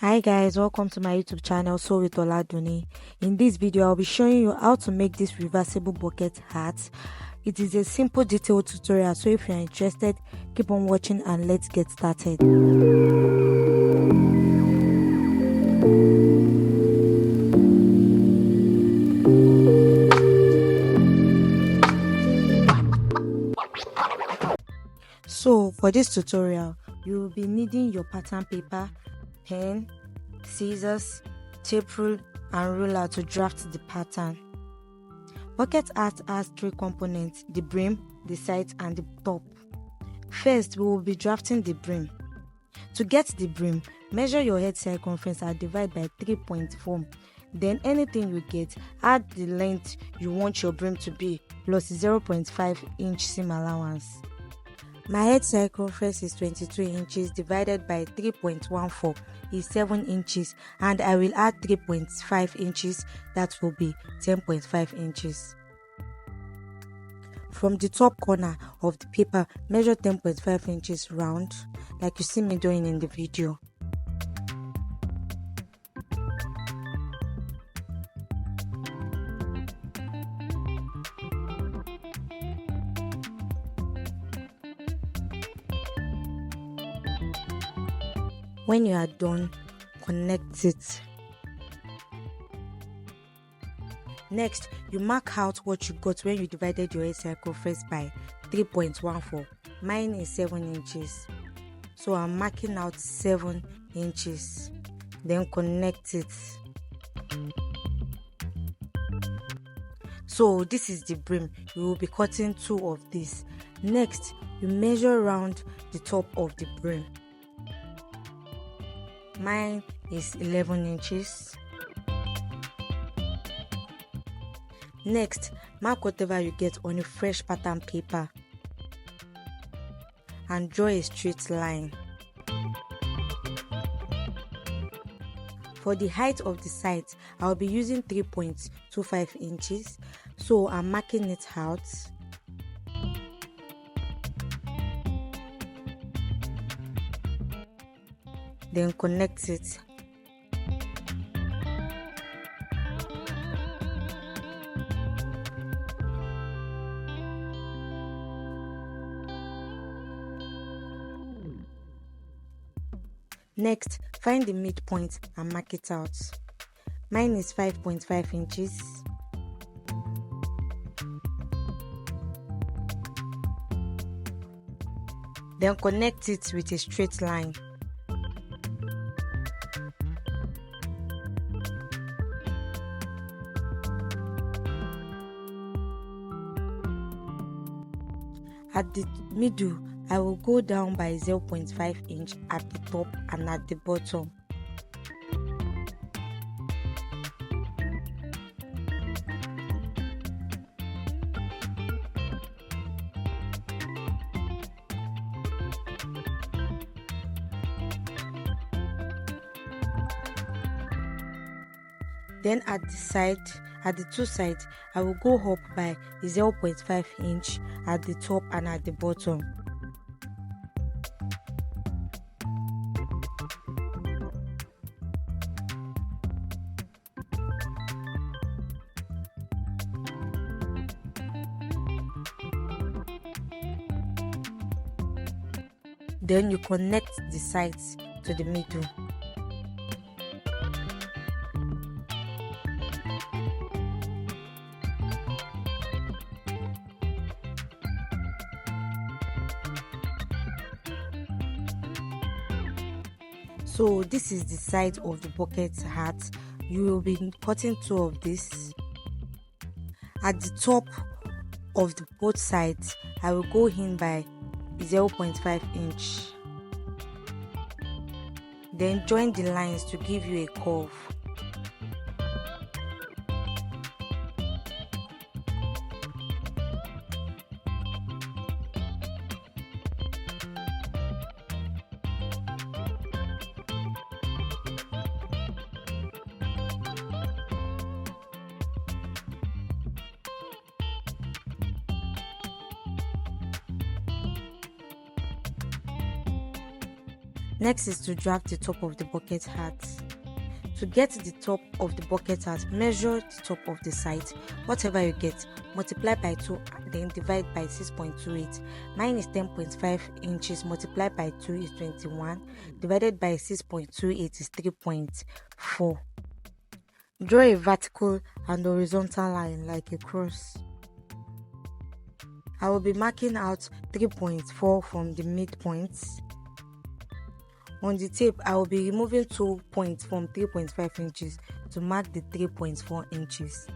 Hi guys, welcome to my YouTube channel, Sew with Oladunni. In this video, I'll be showing you how to make this reversible bucket hat. It is a simple detailed tutorial, so if you're interested, keep on watching and let's get started. So for this tutorial, you will be needing your pattern paper, pen, scissors, tape rule and ruler to draft the pattern. Bucket hat has three components: the brim, the sides and the top. First, we will be drafting the brim. To get the brim, measure your head circumference and divide by 3.4. Then anything you get, add the length you want your brim to be plus 0.5 inch seam allowance. My head circumference is 22 inches divided by 3.14 is 7 inches, and I will add 3.5 inches, that will be 10.5 inches. From the top corner of the paper, measure 10.5 inches round like you see me doing in the video. When you are done, connect it. Next, you mark out what you got when you divided your head circumference by 3.14. Mine is 7 inches. So I'm marking out 7 inches. Then connect it. So this is the brim. You will be cutting 2 of these. Next, you measure around the top of the brim. Mine is 11 inches. Next, mark whatever you get on a fresh pattern paper and draw a straight line. For the height of the sides, I'll be using 3.25 inches, so I'm marking it out. Then connect it. Next, find the midpoint and mark it out. Mine is 5.5 inches. Then connect it with a straight line. At the middle, I will go down by 0.5 inch at the top and at the bottom. Then at the two sides, I will go up by 0.5 inch at the top and at the bottom. Then you connect the sides to the middle. So this is the side of the bucket hat. You will be cutting 2 of this. At the top of both sides, I will go in by 0.5 inch. Then join the lines to give you a curve. Next is to draft the top of the bucket hat. To get the top of the bucket hat, measure the top of the side. Whatever you get, multiply by 2, then divide by 6.28. Mine is 10.5 inches, multiplied by 2 is 21, divided by 6.28 is 3.4. Draw a vertical and horizontal line like a cross. I will be marking out 3.4 from the midpoint. On the tape, I will be removing 2 points from 3.5 inches to mark the 3.4 inches.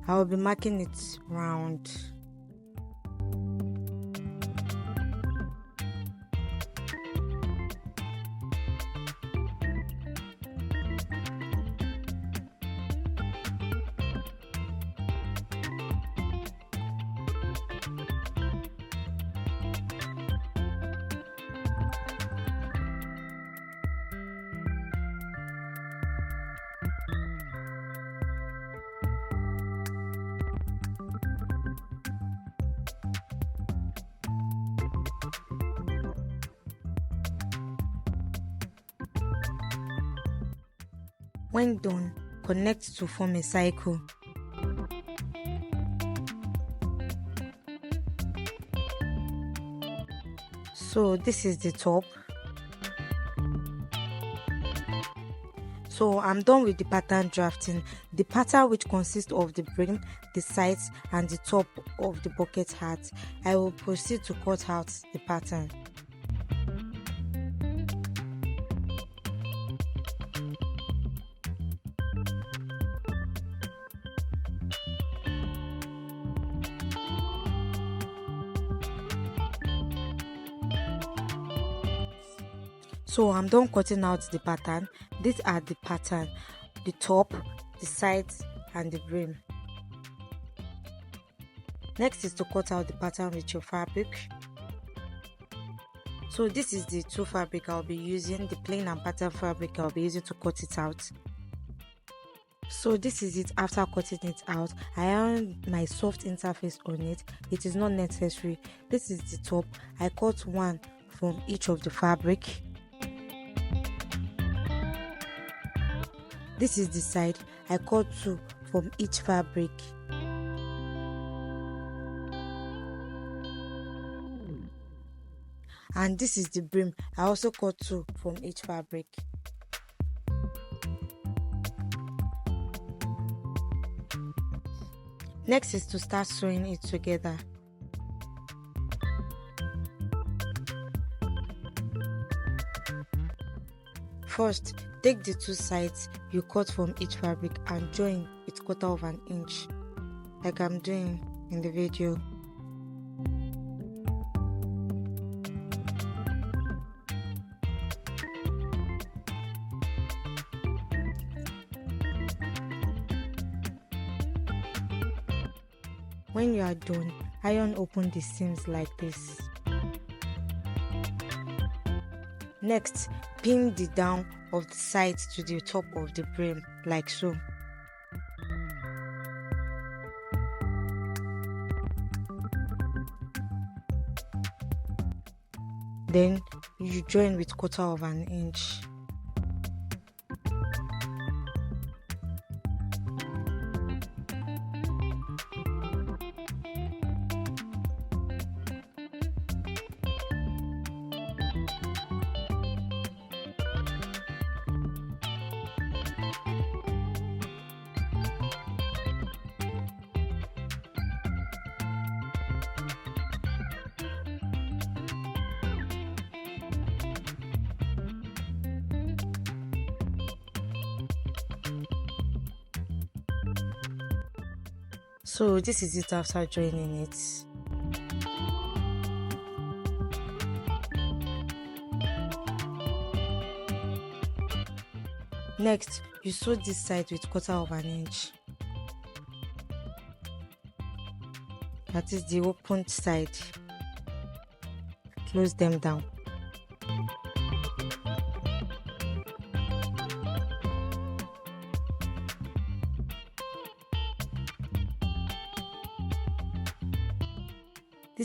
I will be marking it round. When done, connect to form a cycle. So this is the top. So I'm done with the pattern drafting. The pattern, which consists of the brim, the sides and the top of the bucket hat, I will proceed to cut out the pattern. So I'm done cutting out the pattern. These are the pattern: the top, the sides and the brim. Next is to cut out the pattern with your fabric. So this is the two fabric I'll be using, the plain and pattern fabric I'll be using to cut it out. So this is it after cutting it out. I ironed my soft interface on it. It is not necessary. This is the top. I cut one from each of the fabric. This is the side. I cut 2 from each fabric. And this is the brim. I also cut 2 from each fabric. Next is to start sewing it together. First, take the 2 sides you cut from each fabric and join with 1/4 inch, like I'm doing in the video. When you are done, iron open the seams like this. Next, pin the down of the sides to the top of the brim, like so. Then you join with 1/4 inch. So this is it after joining it. Next, you sew this side with 1/4 inch. That is the opened side. Close them down.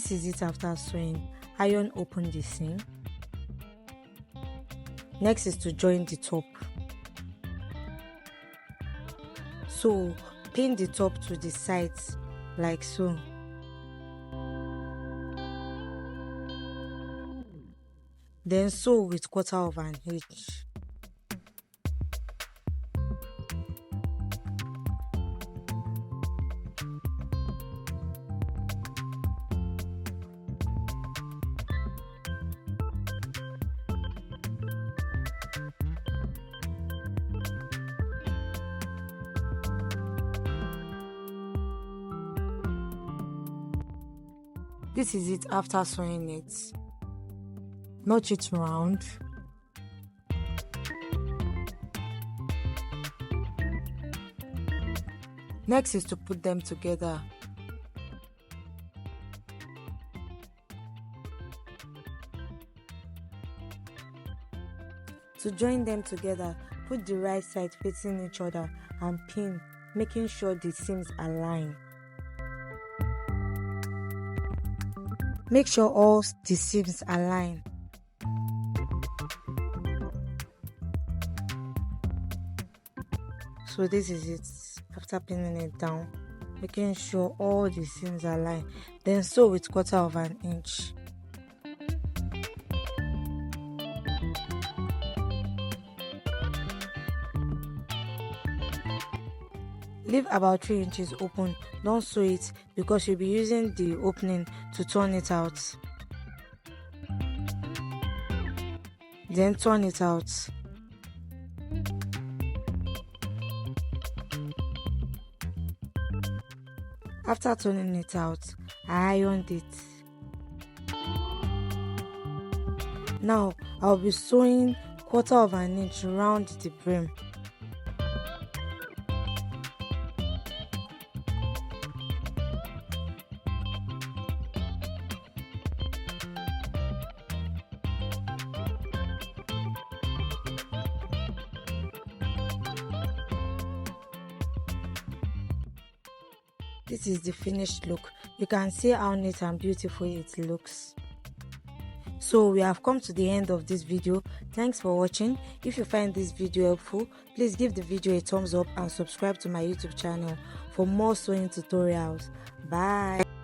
This is it after sewing. Iron open the seam. Next is to join the top. So pin the top to the sides like so. Then sew with 1/4 of an inch. This is it after sewing it. Notch it round. Next is to put them together. To join them together, put the right side facing each other and pin, making sure the seams align. Make sure all the seams align. So this is it after pinning it down, making sure all the seams align. Then sew with 1/4 of an inch. Leave about 3 inches open. Don't sew it because you'll be using the opening to turn it out. Then turn it out. After turning it out, I ironed it. Now I'll be sewing 1/4 of an inch around the brim. This is the finished look. You can see how neat and beautiful it looks. So we have come to the end of this video. Thanks for watching. If you find this video helpful, please give the video a thumbs up and subscribe to my YouTube channel for more sewing tutorials. Bye.